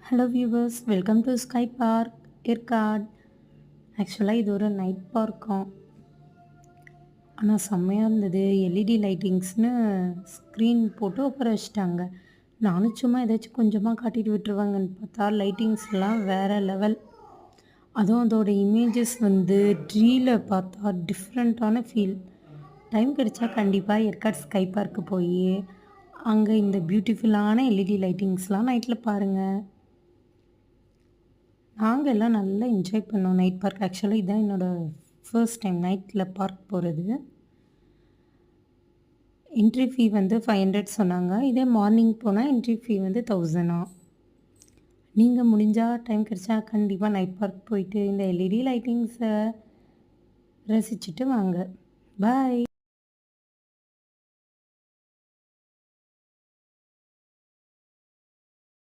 Hello viewers, welcome to sky park Yercaud. ஆக்சுவலாக இது ஒரு நைட் பார்க்காம். ஆனால் செம்மையாக இருந்தது. எல்இடி லைட்டிங்ஸ்னு ஸ்க்ரீன் போட்டு உட்கார வச்சுட்டாங்க. நானும் சும்மா ஏதாச்சும் கொஞ்சமாக காட்டிட்டு விட்டுருவாங்கன்னு பார்த்தா லைட்டிங்ஸ்லாம் வேறு லெவல். அதுவும் அதோட இமேஜஸ் வந்து ட்ரீல பார்த்தா டிஃப்ரெண்ட்டான ஃபீல். டைம் கிடைச்சா கண்டிப்பாக ஏற்காடு ஸ்கை பார்க்கு போய் அங்கே இந்த பியூட்டிஃபுல்லான எல்இடி லைட்டிங்ஸ்லாம் நைட்டில் பாருங்கள். நாங்க எல்லாம் நல்லா என்ஜாய் பண்ணோம் நைட் பார்க். ஆக்சுவலா இதான் என்னோட ஃபர்ஸ்ட் டைம் நைட்ல பார்க் போறது. என்ட்ரி ஃபீ வந்து 500 சொன்னாங்க. இதே மார்னிங் போனா என்ட்ரி ஃபீ வந்து 1000 நீங்க முடிஞ்சா டைம் கிடைச்சா கண்டிப்பா நைட் பார்க் போயிட்டு இந்த எல்இடி லைட்டிங்ஸ ரசிச்சுட்டு வாங்க. பாய்.